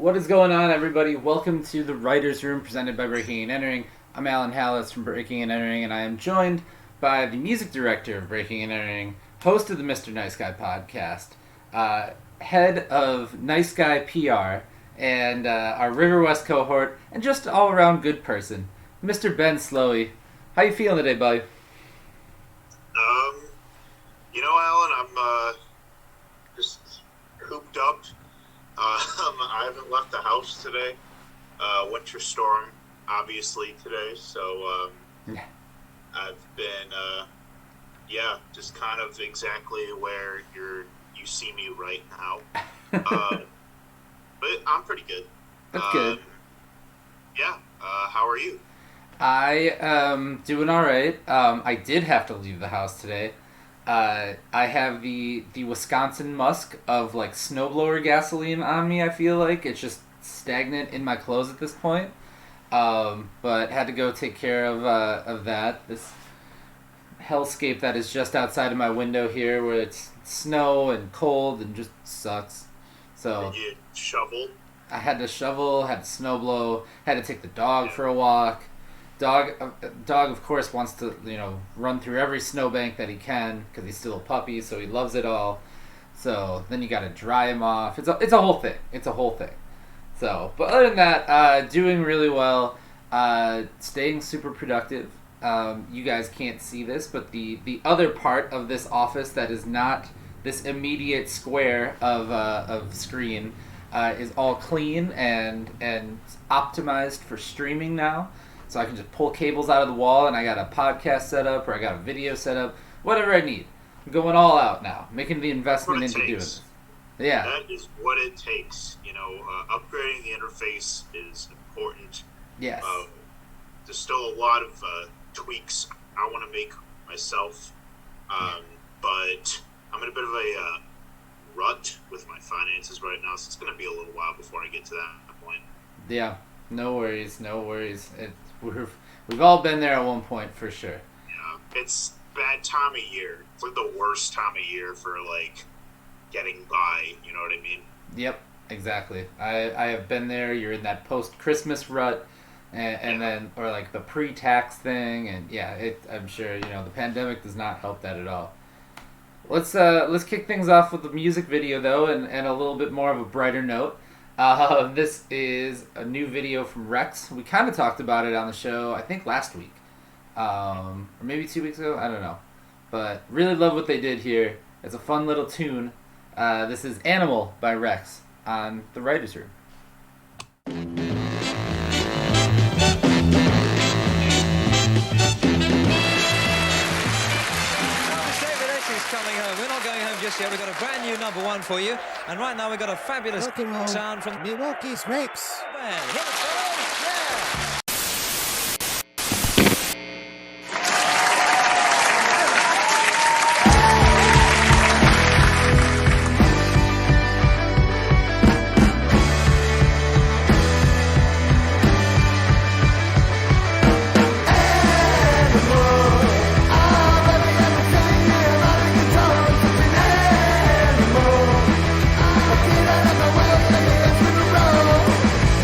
What is going on, everybody? Welcome to the Writer's Room presented by Breaking and Entering. I'm Alan Halas from Breaking and Entering, and I am joined by the music director of Breaking and Entering, host of the Mr. Nice Guy podcast, head of Nice Guy PR, and our River West cohort, and just all-around good person, Mr. Ben Slowey. How you feeling today, buddy? Alan, I'm just hooped up. I haven't left the house today. Winter storm, obviously, today. So I've been, just kind of exactly where you see me right now. But I'm pretty good. That's good. How are you? I am doing all right. I did have to leave the house today. I have the Wisconsin musk of like snowblower gasoline on me. I feel like it's just stagnant in my clothes at this point. But had to go take care of that. This hellscape that is just outside of my window here, where it's snow and cold and just sucks. So did you shovel? I had to shovel, had to snowblow, had to take the dog for a walk. Dog, of course, wants to, run through every snowbank that he can because he's still a puppy, so he loves it all. So then you got to dry him off. It's a whole thing. It's a whole thing. So, but other than that, doing really well. Staying super productive. You guys can't see this, but the other part of this office that is not this immediate square of screen is all clean and optimized for streaming now. So I can just pull cables out of the wall, and I got a podcast set up, or I got a video set up, whatever I need. I'm going all out now, making the investment into doing this. Yeah. That is what it takes. Upgrading the interface is important. Yes. There's still a lot of tweaks I want to make myself, but I'm in a bit of a rut with my finances right now, so it's going to be a little while before I get to that point. Yeah. No worries. We've all been there at one point, for sure. Yeah, it's bad time of year. It's like the worst time of year for, getting by, you know what I mean? Yep, exactly. I have been there. You're in that post-Christmas rut, and then, or, the pre-tax thing, and, I'm sure, the pandemic does not help that at all. Let's kick things off with the music video, though, and a little bit more of a brighter note. This is a new video from Rexxx. We kind of talked about it on the show, I think last week. Or maybe 2 weeks ago, I don't know. But really love what they did here. It's a fun little tune. This is Animal by Rexxx on The Writer's Room. Coming home. We're not going home just yet. We've got a brand new number one for you. And right now we've got a fabulous sound from Milwaukee's Rexxx. Here it goes. Yeah.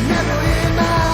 Never in my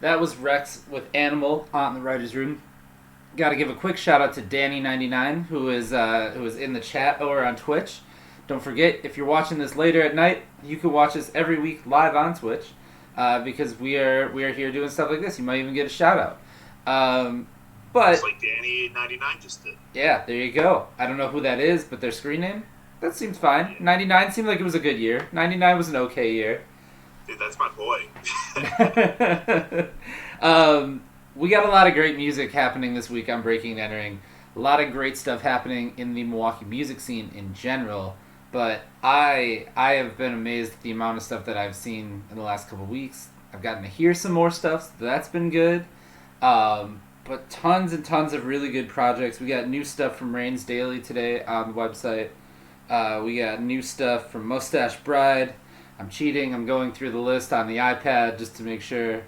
That was Rexxx with Animal on the Writers' Room. Got to give a quick shout out to Danny99, who is in the chat or on Twitch. Don't forget, if you're watching this later at night, you can watch us every week live on Twitch, because we are here doing stuff like this. You might even get a shout out. But It's like Danny99 just did. yeah, there you go. I don't know who that is, but their screen name, that seems fine. 99 seemed like it was a good year. 99 was an okay year. Dude, that's my boy. We got a lot of great music happening this week on Breaking and Entering. A lot of great stuff happening in the Milwaukee music scene in general. But I have been amazed at the amount of stuff that I've seen in the last couple of weeks. I've gotten to hear some more stuff, so that's been good. But tons and tons of really good projects. We got new stuff from Rains Daily today on the website. We got new stuff from Mustache Bride. I'm cheating. I'm going through the list on the iPad just to make sure.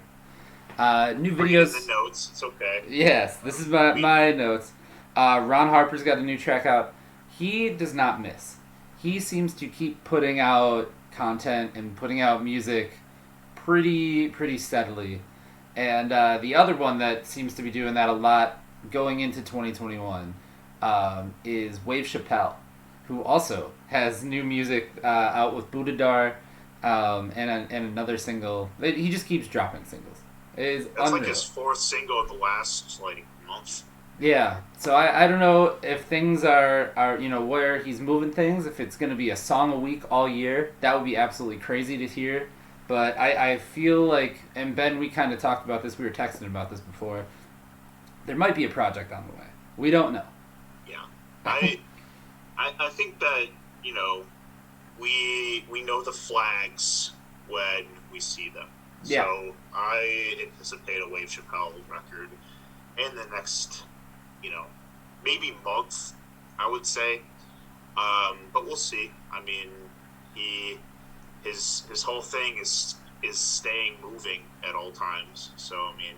New videos. The notes. It's okay. Yes, this is my notes. Ron Harper's got a new track out. He does not miss. He seems to keep putting out content and putting out music pretty steadily. And the other one that seems to be doing that a lot going into 2021 is Wave Chappelle, who also has new music out with Budadar and another single. He just keeps dropping singles. It is That's unreal. like his fourth single of the last month. Yeah, so I don't know if things are where he's moving things, if it's going to be a song a week all year. That would be absolutely crazy to hear. But I feel like, and Ben, we kind of talked about this, we were texting about this before, there might be a project on the way. We don't know. Yeah. I think that, we know the flags when we see them. Yeah. So I anticipate a Wave Chappelle record in the next, maybe month, I would say. But we'll see. I mean, his whole thing is staying moving at all times. So I mean,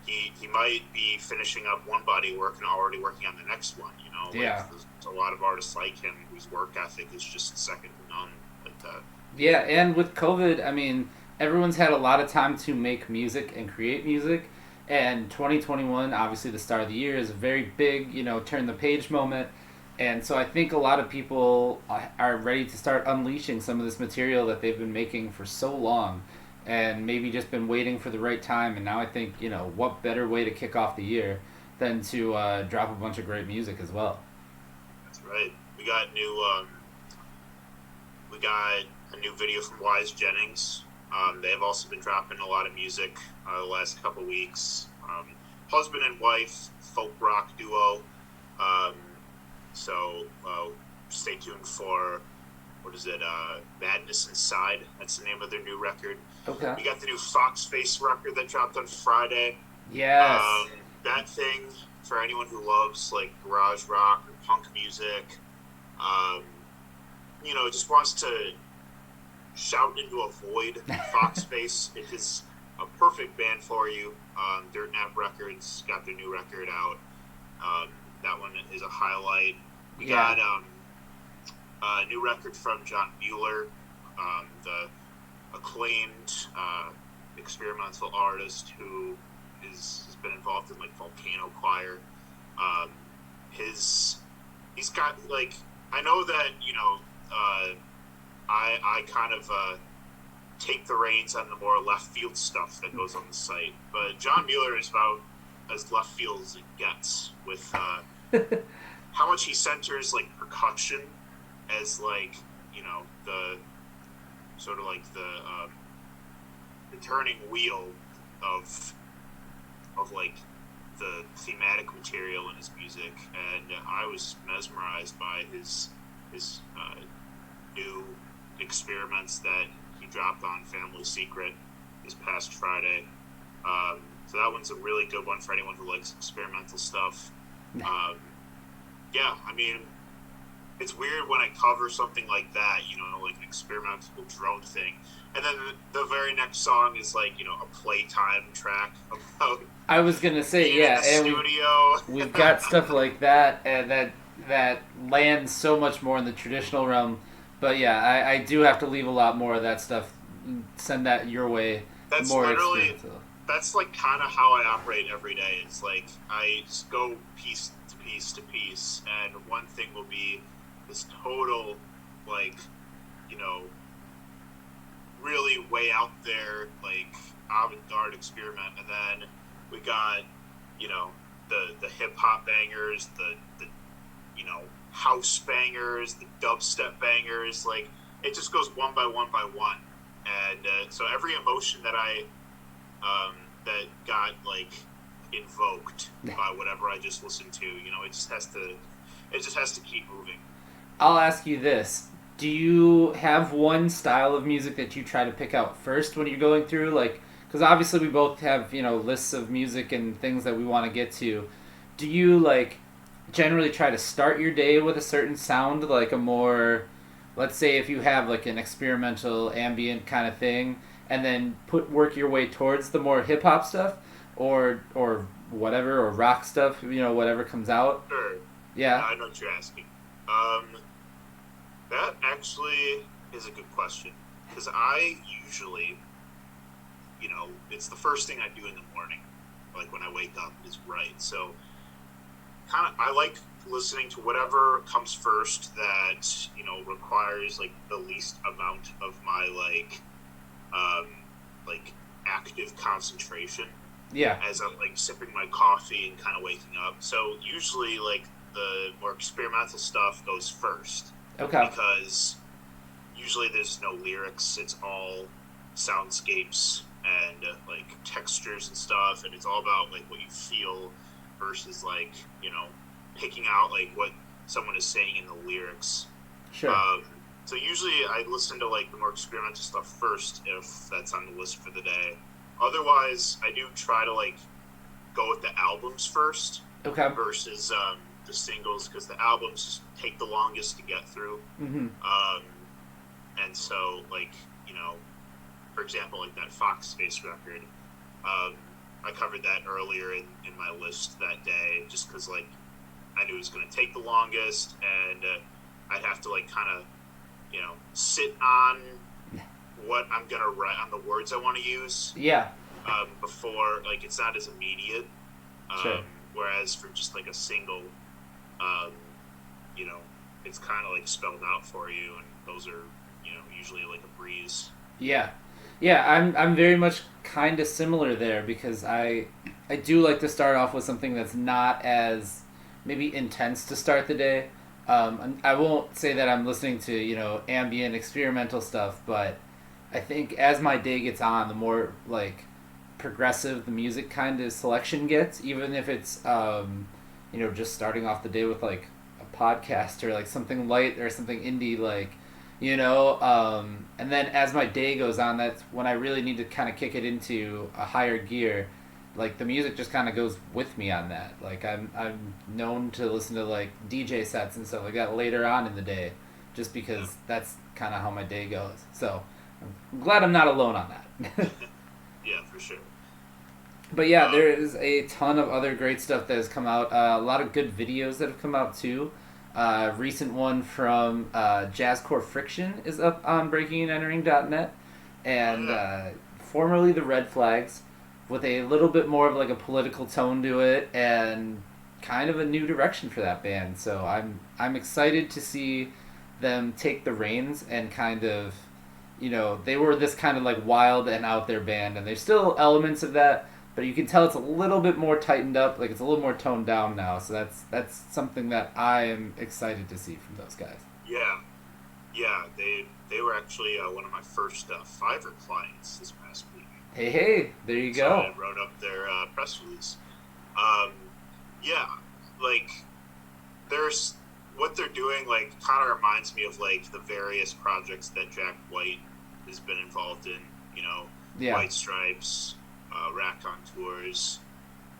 he might be finishing up one body work and already working on the next one. Yeah. There's a lot of artists like him whose work ethic is just second to none like that. Yeah, and with COVID, I mean, everyone's had a lot of time to make music and create music. And 2021, obviously the start of the year, is a very big, turn the page moment. And so I think a lot of people are ready to start unleashing some of this material that they've been making for so long and maybe just been waiting for the right time. And now I think, what better way to kick off the year than to drop a bunch of great music as well. That's right. We got a new video from Wise Jennings. They've also been dropping a lot of music the last couple weeks. Husband and wife, folk rock duo. So stay tuned for, Madness Inside. That's the name of their new record. Okay. We got the new Fox Face record that dropped on Friday. Yes. That thing, for anyone who loves garage rock or punk music, just wants to shout into a void. Fox Face, it is a perfect band for you. Dirt Nap Records got their new record out. That one is a highlight. We got a new record from John Mueller, the acclaimed experimental artist who has been involved in Volcano Choir. He's got I know that I kind of take the reins on the more left field stuff that goes on the site, but John Mueller is about as left field as it gets with how much he centers percussion as the sort of the turning wheel of the thematic material in his music, and I was mesmerized by his new experiments that he dropped on Family Secret this past Friday. So that one's a really good one for anyone who likes experimental stuff. Yeah, I mean, it's weird when I cover something like that, an experimental drone thing, and then the very next song is a playtime track about. I was gonna say, being yeah, in the and studio. we've got stuff like that, and that lands so much more in the traditional realm. But yeah, I do have to leave a lot more of that stuff. Send that your way. That's more literally, experimental. that's like kind of how I operate every day. It's like I just go piece to piece to piece, and one thing will be this total, like, you know, really way out there, like avant-garde experiment, and then we got, you know, the hip hop bangers, the you know, house bangers, the dubstep bangers. Like it just goes one by one by one, and so every emotion that that got like invoked by whatever I just listened to, you know, it just has to keep moving. I'll ask you this. Do you have one style of music that you try to pick out first when you're going through? Like, because obviously we both have, lists of music and things that we want to get to. Do you, like, generally try to start your day with a certain sound, like a more, let's say if you have, like, an experimental ambient kind of thing, and then work your way towards the more hip-hop stuff? Or whatever, or rock stuff, whatever comes out? Sure. Yeah. I know what you're asking. That actually is a good question, because I usually, it's the first thing I do in the morning, like when I wake up, is write. So, I like listening to whatever comes first that requires like the least amount of my like active concentration. Yeah. As I'm like sipping my coffee and kind of waking up. So usually like the more experimental stuff goes first. Okay. Because usually there's no lyrics. It's all soundscapes and like textures and stuff, and it's all about like what you feel versus like picking out like what someone is saying in the lyrics. Sure. So usually I listen to like the more experimental stuff first if that's on the list for the day. Otherwise, I do try to like go with the albums first. Okay. Versus the singles, because the albums take the longest to get through. Mm-hmm. And so, like, for example, like that Fox Space record, I covered that earlier in my list that day, just because, like, I knew it was going to take the longest, and I'd have to, like, kind of, sit on what I'm going to write, on the words I want to use. Yeah. Before, like, it's not as immediate. Sure. Whereas for just, like, a single, it's kind of like spelled out for you, and those are usually like a breeze. Yeah, I'm very much kind of similar there, because I do like to start off with something that's not as maybe intense to start the day. I won't say that I'm listening to ambient experimental stuff, but I think as my day gets on, the more like progressive the music kind of selection gets, even if it's just starting off the day with like a podcast or like something light or something indie, like and then as my day goes on, that's when I really need to kind of kick it into a higher gear. Like the music just kind of goes with me on that. Like I'm known to listen to like DJ sets and stuff like that later on in the day, just because that's kind of how my day goes. So I'm glad I'm not alone on that. Yeah, for sure. But yeah, there is a ton of other great stuff that has come out. A lot of good videos that have come out too. Recent one from Jazzcore Friction is up on breakingandentering.net, and formerly the Red Flags, with a little bit more of like a political tone to it and kind of a new direction for that band. So I'm excited to see them take the reins and kind of, they were this kind of like wild and out there band, and there's still elements of that, but you can tell it's a little bit more tightened up, like it's a little more toned down now. So that's something that I am excited to see from those guys. Yeah, they were actually one of my first Fiverr clients this past week. Hey, there you go. So I wrote up their press release. Yeah, like there's what they're doing, like kind of reminds me of like the various projects that Jack White has been involved in. White Stripes, Rack on Tours,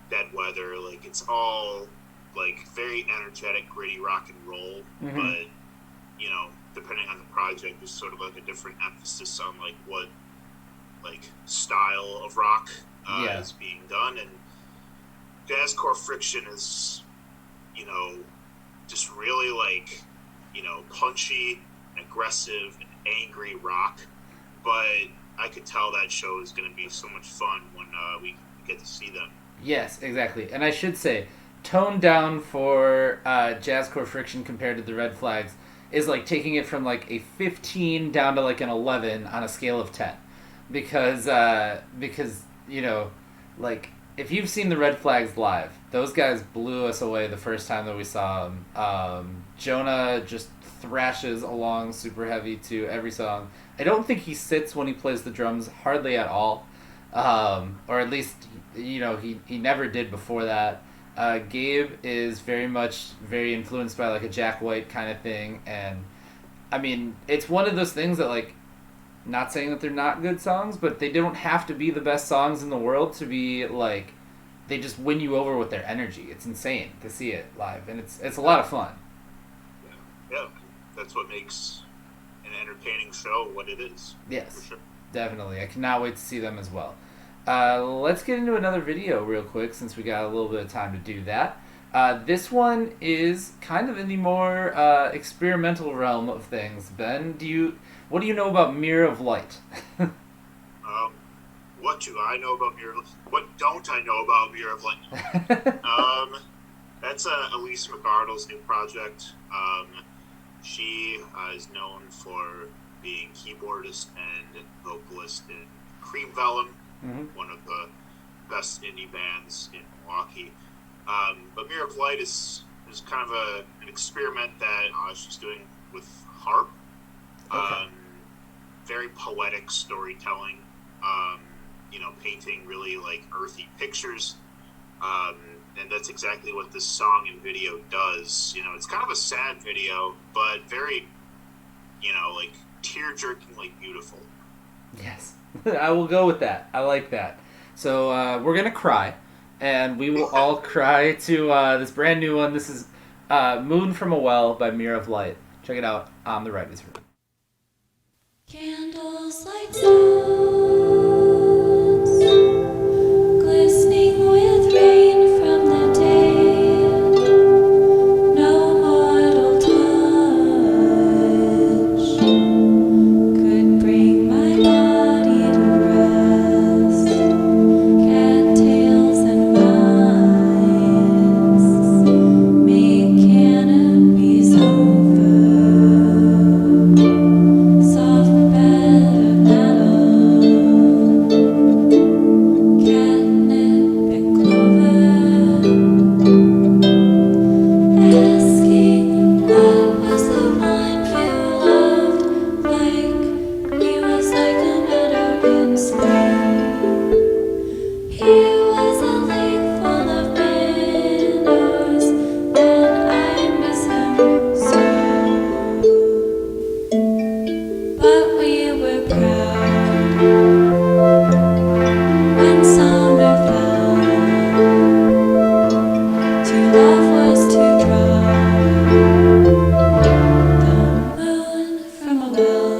Dead Weather. Like it's all like very energetic, gritty rock and roll. Mm-hmm. But depending on the project, there's sort of like a different emphasis on like what like style of rock is being done. And Jazzcore Friction is just really like punchy and aggressive and angry rock, but I could tell that show is going to be so much fun when we get to see them. Yes, exactly. And I should say, toned down for Jazzcore Friction compared to the Red Flags is like taking it from like a 15 down to like an 11 on a scale of 10. Because you know, like, if you've seen the Red Flags live, those guys blew us away the first time that we saw them. Jonah just thrashes along super heavy to every song. I don't think he sits when he plays the drums hardly at all, or at least, you know, he never did before that. Gabe is very influenced by like a Jack White kind of thing, and I mean, it's one of those things that, like, not saying that they're not good songs, but they don't have to be the best songs in the world to be like, they just win you over with their energy. It's insane to see it live, and it's a lot of fun. Yeah, that's what makes an entertaining show what it is. Yes, for sure. Definitely. I cannot wait to see them as well. Let's get into another video real quick since we got a little bit of time to do that. This one is kind of in the more experimental realm of things. Ben, what do you know about Mirror of Light? What do I know about Mirror of Light? What don't I know about Mirror of Light? That's Elise McArdle's new project. She is known for being keyboardist and vocalist in Cream Vellum, one of the best indie bands in Milwaukee. But Mirror of Light is kind of an experiment that she's doing with harp. Okay. Very poetic storytelling. Painting really like earthy pictures. And that's exactly what this song and video does. It's kind of a sad video, but very, like tear-jerkingly beautiful. Yes, I will go with that. I like that. So we're gonna cry, and we will all cry to this brand new one. This is "Moon from a Well" by Mirror of Light. Check it out on the Writers' Room. Candles like stones, glistening with rain from the day. No mortal touch could bring my body to rest. Cattails and vines make canopies over. Soft bed of metal, catnip and clover, asking what was the one you loved, like he was like a meadow in spring. He was a lake full of minnows, and I miss him so. But we were proud when summer fell. To love was to draw the moon from a well.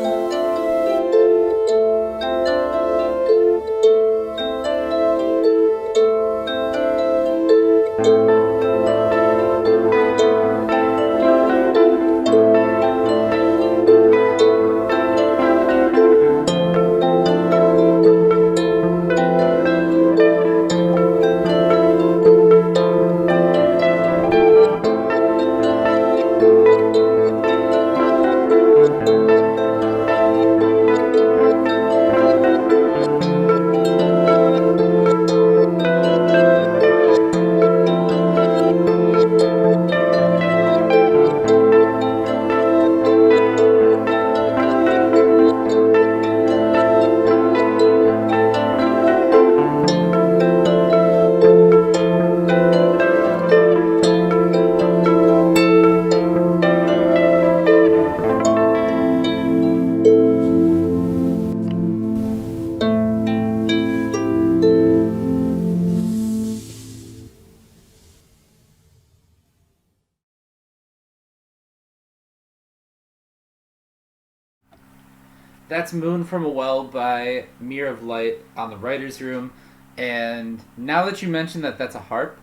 That's "Moon from a Well" by Mirror of Light on the Writers' Room. And now that you mentioned that that's a harp,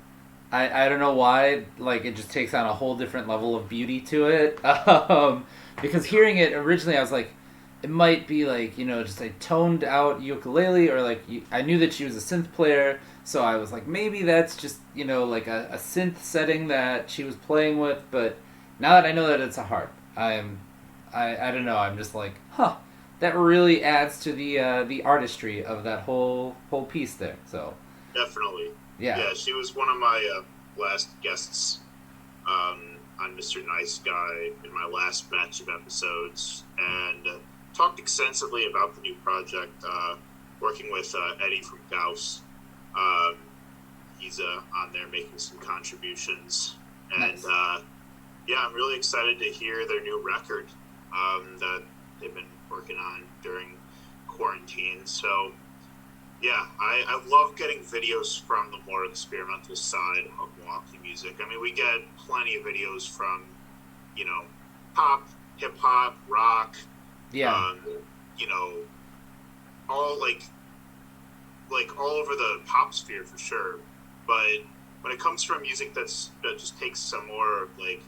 I don't know why, like, it just takes on a whole different level of beauty to it. Because hearing it originally, I was like, it might be like, just a toned out ukulele, or like I knew that she was a synth player, so I was like, maybe that's just, like a synth setting that she was playing with. But now that I know that it's a harp, I don't know, I'm just like, that really adds to the artistry of that whole piece there. So Definitely. yeah, Yeah, she was one of my last guests on Mr. Nice Guy in my last batch of episodes, and talked extensively about the new project, working with Eddie from Gauss. He's on there making some contributions. And nice. yeah, I'm really excited to hear their new record that they've been working on during quarantine. So yeah, I love getting videos from the more experimental side of Milwaukee music. I mean, we get plenty of videos from, pop, hip hop, rock, Yeah. all like all over the pop sphere for sure. But when it comes from music that just takes some more like,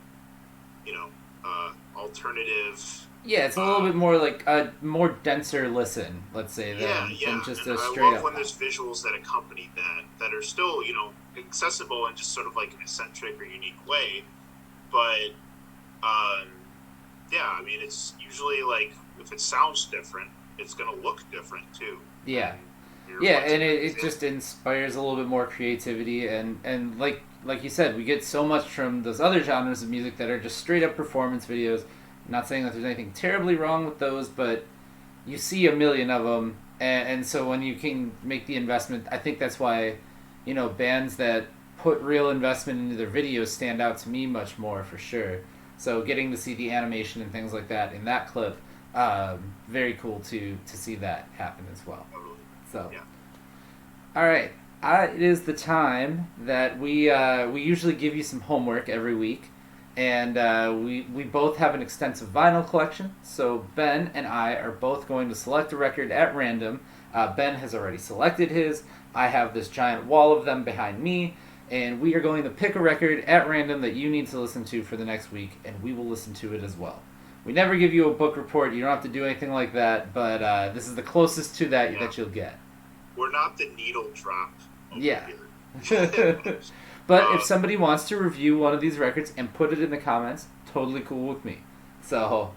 alternative. Yeah, it's a little bit more like a more denser listen, let's say, than just And a I straight love up. when there's visuals that accompany that are still, accessible in just sort of like an eccentric or unique way. But yeah, I mean, it's usually like if it sounds different, it's gonna look different too. Yeah. Your Yeah, what's and in it just inspires a little bit more creativity, and like you said, we get so much from those other genres of music that are just straight up performance videos. Not saying that there's anything terribly wrong with those, but you see a million of them, and so when you can make the investment, I think that's why, bands that put real investment into their videos stand out to me much more for sure. So getting to see the animation and things like that in that clip, very cool to see that happen as well. So, Yeah. all right, it is the time that we usually give you some homework every week, and we both have an extensive vinyl collection. So Ben and I are both going to select a record at random. Ben has already selected his. I have this giant wall of them behind me, and we are going to pick a record at random that you need to listen to for the next week, and we will listen to it as well. We never give you a book report. You don't have to do anything like that, but this is the closest to that that you'll get. We're not the needle drop over Yeah. here. But if somebody wants to review one of these records and put it in the comments, totally cool with me. So,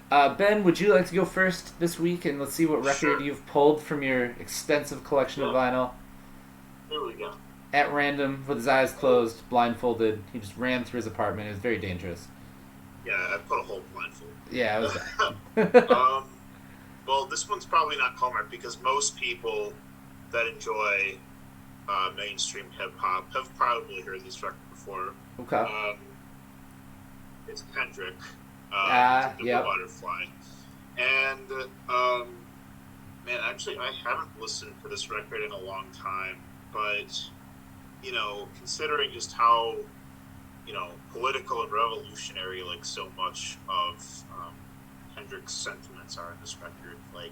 Ben, would you like to go first this week, and let's see what record Sure. you've pulled from your extensive collection of vinyl? Here we go. At random, with his eyes closed, blindfolded. He just ran through his apartment. It was very dangerous. Yeah, I put a whole blindfold. Yeah, it was bad. Well, this one's probably not Hallmark because most people that enjoy mainstream hip hop have probably heard this record before. Okay. It's Kendrick, Ah, The yep. Butterfly, and man, actually, I haven't listened to this record in a long time, but considering just how political and revolutionary like so much of Kendrick's sentiments are in this record, like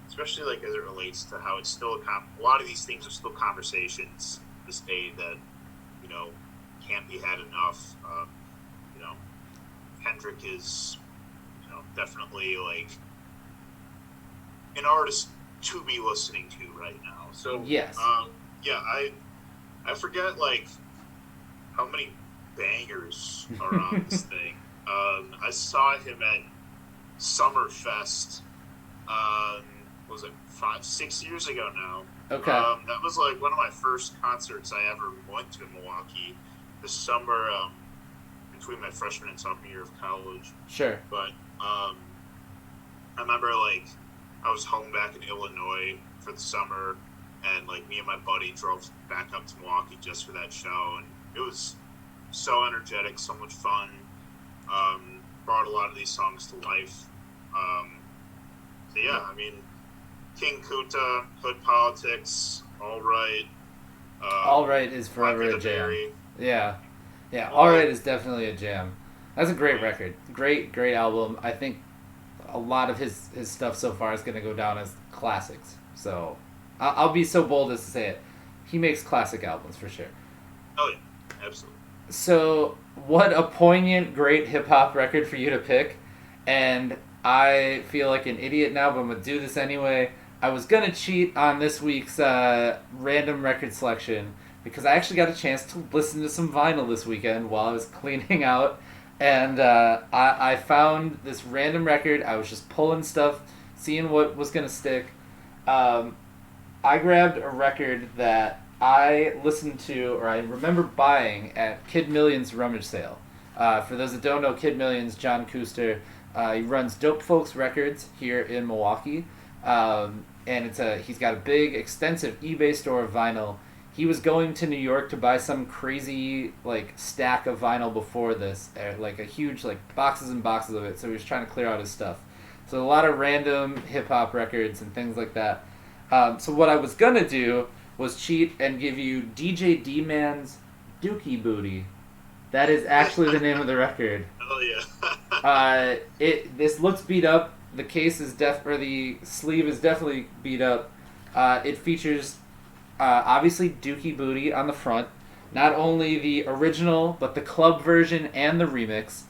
especially like as it relates to how it's still a lot of these things are still conversations this day that can't be had enough. Kendrick is definitely like an artist to be listening to right now. So Yes. yeah, I forget like how many bangers are on this thing. I saw him at Summerfest. Was it 5-6 years ago now? Okay. That was like one of my first concerts I ever went to in Milwaukee this summer, between my freshman and sophomore year of college. Sure. But I remember like I was home back in Illinois for the summer, and like me and my buddy drove back up to Milwaukee just for that show, and it was so energetic, so much fun. Brought a lot of these songs to life. So yeah, I mean, King Kuta, Hood Politics, All Right. All Right is forever Rocket a the jam. Berry. Yeah. Yeah, All Right is definitely a jam. That's a great record. Great album. I think a lot of his stuff so far is going to go down as classics. So I'll be so bold as to say it. He makes classic albums for sure. Oh yeah, absolutely. So what a poignant, great hip-hop record for you to pick. And I feel like an idiot now, but I'm going to do this anyway. I was going to cheat on this week's random record selection because I actually got a chance to listen to some vinyl this weekend while I was cleaning out. And I found this random record. I was just pulling stuff, seeing what was going to stick. I grabbed a record that I listened to, or I remember buying at Kid Million's rummage sale. For those that don't know, Kid Million's John Kuster. He runs Dope Folks Records here in Milwaukee, and he's got a big, extensive eBay store of vinyl. He was going to New York to buy some crazy stack of vinyl before this, like a huge boxes and boxes of it. So he was trying to clear out his stuff. So a lot of random hip hop records and things like that. So what I was gonna do was cheat and give you DJ D-Man's Dookie Booty. That is actually the name of the record. Oh yeah. This looks beat up. The case is the sleeve is definitely beat up. It features obviously Dookie Booty on the front. Not only the original, but the club version and the remix.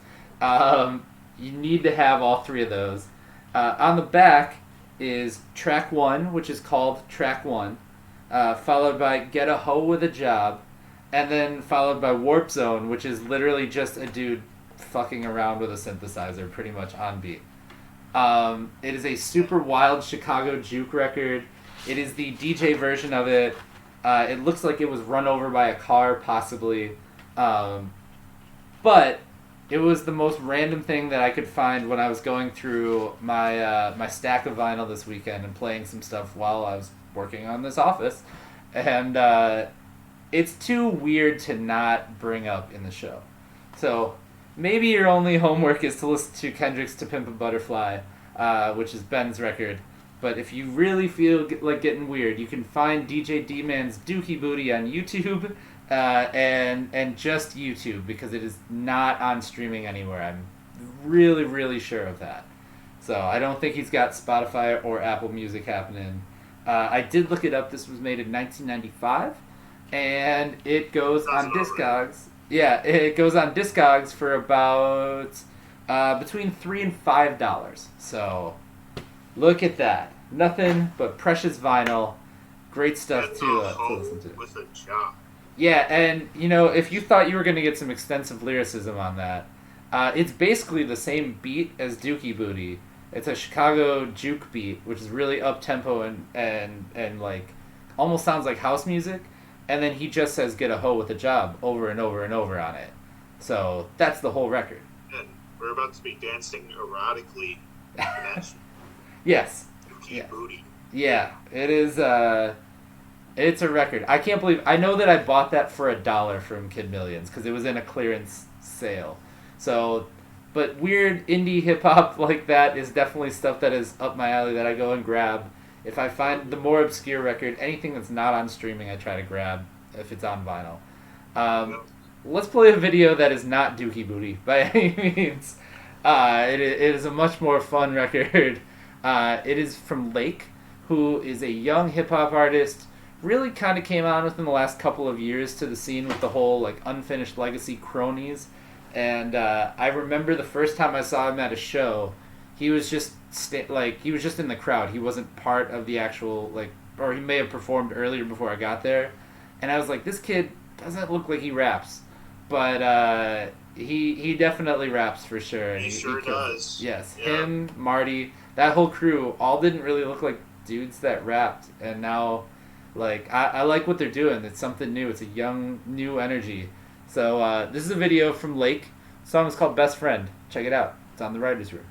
You need to have all three of those. On the back is track 1, which is called track 1, followed by Get a Hoe with a Job, and then followed by Warp Zone, which is literally just a dude fucking around with a synthesizer, pretty much on beat. It is a super wild Chicago juke record. It is the DJ version of it. It looks like it was run over by a car, possibly. But it was the most random thing that I could find when I was going through my stack of vinyl this weekend and playing some stuff while I was working on this office. And it's too weird to not bring up in the show. So maybe your only homework is to listen to Kendrick's To Pimp a Butterfly, which is Ben's record. But if you really feel like getting weird, you can find DJ D-Man's Dookie Booty on YouTube, and just YouTube, because it is not on streaming anywhere. I'm really, really sure of that. So I don't think he's got Spotify or Apple Music happening. I did look it up. This was made in 1995, and it goes on Discogs. Yeah, it goes on Discogs for about between $3 and $5. So look at that. Nothing but precious vinyl. Great stuff to listen to. With a job. Yeah, and if you thought you were going to get some extensive lyricism on that, it's basically the same beat as Dookie Booty. It's a Chicago juke beat, which is really up tempo and almost sounds like house music. And then he just says "Get a hoe with a job" over and over and over on it. So that's the whole record. And we're about to be dancing erotically. Yes. Dookie Booty. Yeah, it is. It's a record. I can't believe. I know that I bought that for $1 from Kid Millions because it was in a clearance sale. So, but weird indie hip hop like that is definitely stuff that is up my alley that I go and grab. If I find the more obscure record, anything that's not on streaming, I try to grab if it's on vinyl. Let's play a video that is not Dookie Booty by any means. It is a much more fun record. It is from Lake, who is a young hip hop artist. Really kind of came on within the last couple of years to the scene with the whole Unfinished Legacy cronies. And I remember the first time I saw him at a show, he was just he was just in the crowd. He wasn't part of the actual or he may have performed earlier before I got there. And I was like, this kid doesn't look like he raps, but he definitely raps for sure. He sure does. Yes, yeah. Him, Marty, that whole crew all didn't really look like dudes that rapped, and now I like what they're doing. It's something new. It's a young, new energy. So this is a video from Lake. The song is called Best Friend. Check it out. It's on the Writers' Room.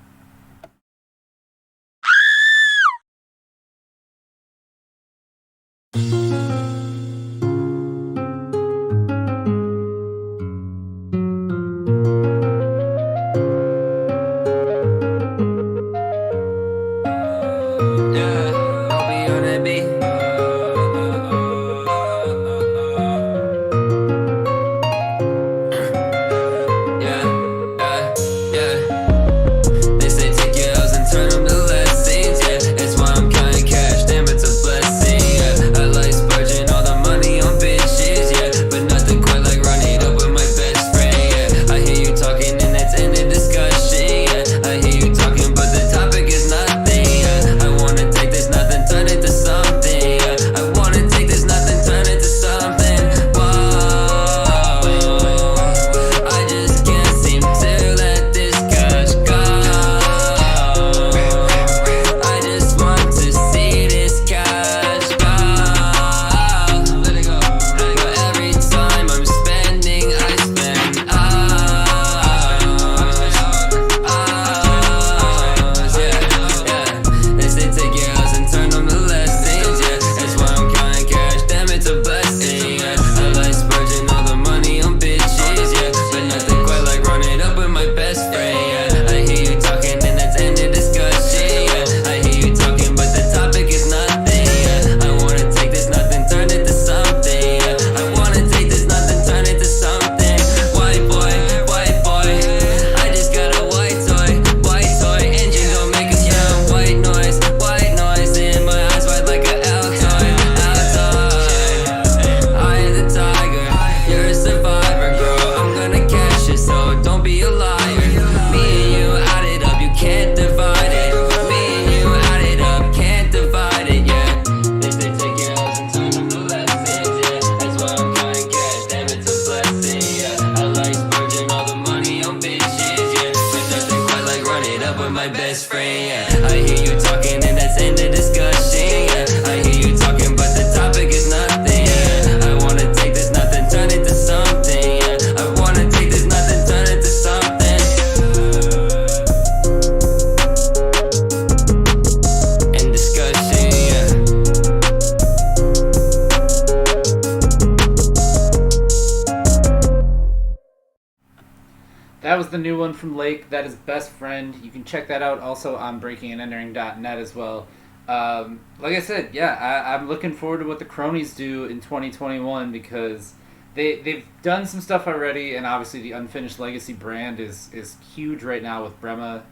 That was the new one from Lake. That is Best Friend. You can check that out also on breakingandentering.net as well. Like I said, yeah, I'm looking forward to what the Cronies do in 2021 because they've done some stuff already, and obviously the Unfinished Legacy brand is huge right now with Brema,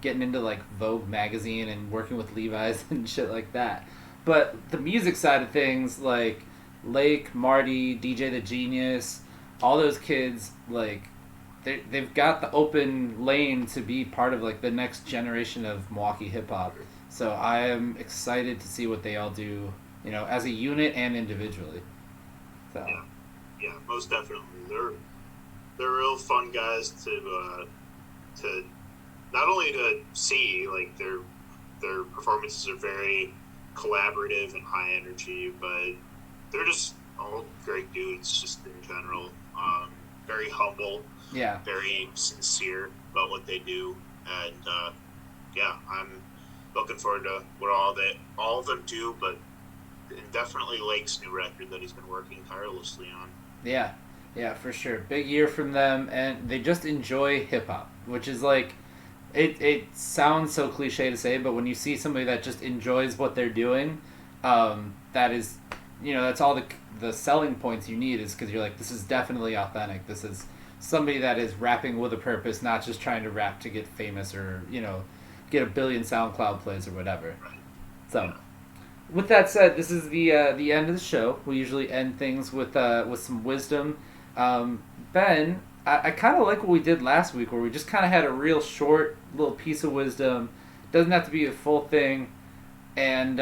getting into like Vogue magazine and working with Levi's and shit like that. But the music side of things, like Lake, Marty, DJ the Genius, all those kids, like they've got the open lane to be part of like the next generation of Milwaukee hip hop. So I am excited to see what they all do, as a unit and individually. So. Yeah, most definitely. They're real fun guys to not only to see, like their performances are very collaborative and high energy, but they're just all great dudes just in general. Very humble, very sincere about what they do, and I'm looking forward to what all of them do, but definitely Lake's new record that he's been working tirelessly on. Yeah, for sure. Big year from them, and they just enjoy hip hop, which is like, it sounds so cliche to say, but when you see somebody that just enjoys what they're doing, that is, that's all the selling points you need, is because you're like, this is definitely authentic. This is somebody that is rapping with a purpose, not just trying to rap to get famous or get a billion SoundCloud plays or whatever. So. With that said, this is the end of the show. We usually end things with some wisdom. Ben, I kind of like what we did last week, where we just kind of had a real short little piece of wisdom. Doesn't have to be a full thing, and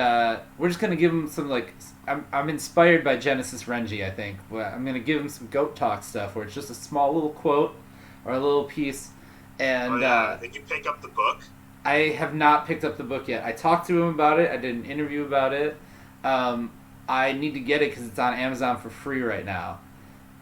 we're just gonna give him some like. I'm inspired by Genesis Renji. I think I'm gonna give him some goat talk stuff, where it's just a small little quote or a little piece. And did you pick up the book? I have not picked up the book yet. I talked to him about it. I did an interview about it. I need to get it because it's on Amazon for free right now.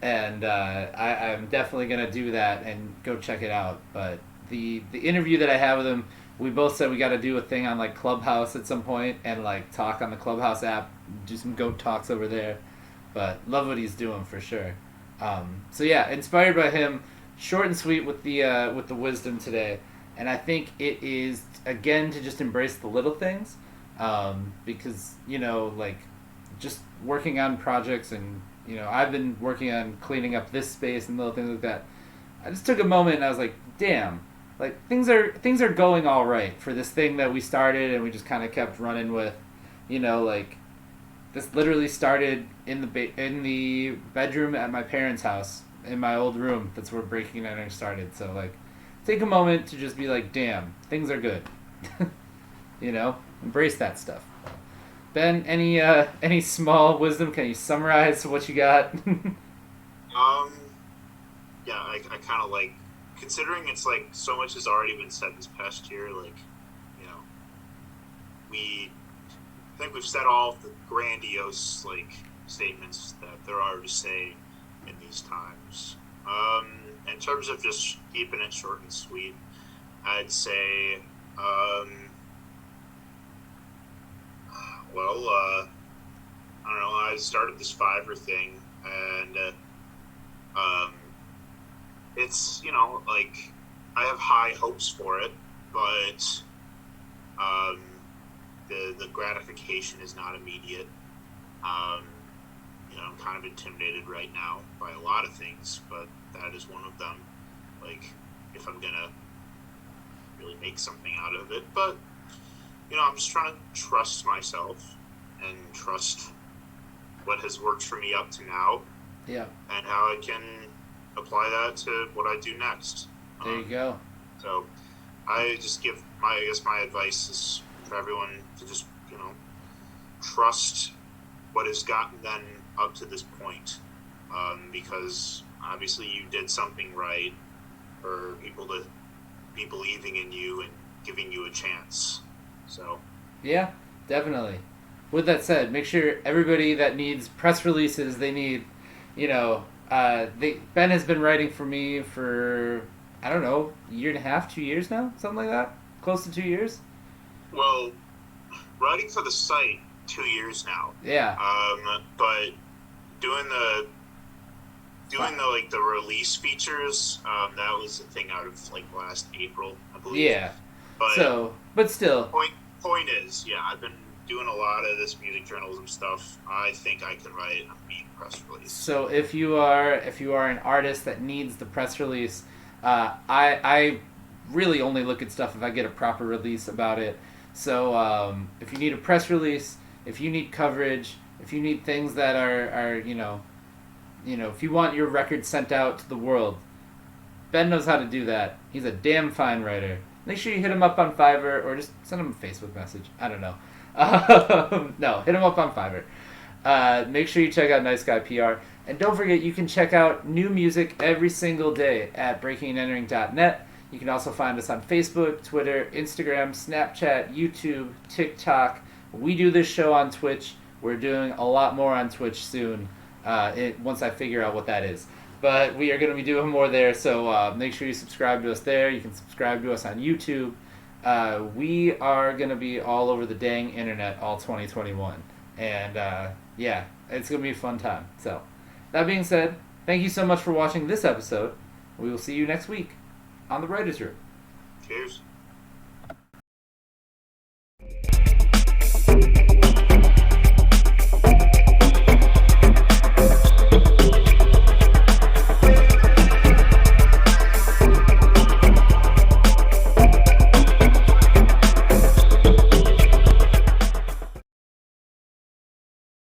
And I'm definitely going to do that and go check it out. But the interview that I had with him, we both said we got to do a thing on like Clubhouse at some point and like talk on the Clubhouse app, do some goat talks over there. But love what he's doing for sure. So yeah, inspired by him. Short and sweet with the wisdom today. And I think it is, again, to just embrace the little things, because, like, just working on projects and, I've been working on cleaning up this space and little things like that. I just took a moment and I was like, damn, like, things are going all right for this thing that we started and we just kind of kept running with, like, this literally started in the bedroom at my parents' house, in my old room. That's where Breaking and Entering started, so, like, take a moment to just be like, damn, things are good. Embrace that stuff. Ben, any small wisdom? Can you summarize what you got? I kind of like, considering it's like so much has already been said this past year, like, I think we've said all of the grandiose, like, statements that there are to say in these times. In terms of just keeping it short and sweet, I'd say, I don't know, I started this Fiverr thing, and it's, like, I have high hopes for it, but the gratification is not immediate. I'm kind of intimidated right now by a lot of things, but that is one of them. Like, if I'm gonna really make something out of it, but I'm just trying to trust myself and trust what has worked for me up to now, and how I can apply that to what I do next. There you go. So I just give my advice is for everyone to just trust what has gotten them up to this point, because obviously you did something right for people to be believing in you and giving you a chance. So yeah, definitely. With that said, make sure everybody that needs press releases, they need, Ben has been writing for me for, I don't know, a year and a half, 2 years now, something like that, close to 2 years. Well, writing for the site 2 years now. Yeah. But doing the doing the release features. That was a thing out of like last April, I believe. Yeah. But but still. Point is, yeah, I've been doing a lot of this music journalism stuff. I think I can write a mean press release. So if you are an artist that needs the press release, I really only look at stuff if I get a proper release about it. So if you need a press release, if you need coverage, if you need things that are if you want your record sent out to the world, Ben knows how to do that. He's a damn fine writer. Make sure you hit him up on Fiverr or just send him a Facebook message. I don't know. No, hit him up on Fiverr. Make sure you check out Nice Guy PR. And don't forget, you can check out new music every single day at breakingandentering.net. You can also find us on Facebook, Twitter, Instagram, Snapchat, YouTube, TikTok. We do this show on Twitch. We're doing a lot more on Twitch soon, once I figure out what that is. But we are going to be doing more there, so make sure you subscribe to us there. You can subscribe to us on YouTube. We are going to be all over the dang internet all 2021. And, yeah, it's going to be a fun time. So, that being said, thank you so much for watching this episode. We will see you next week on The Writers' Room. Cheers.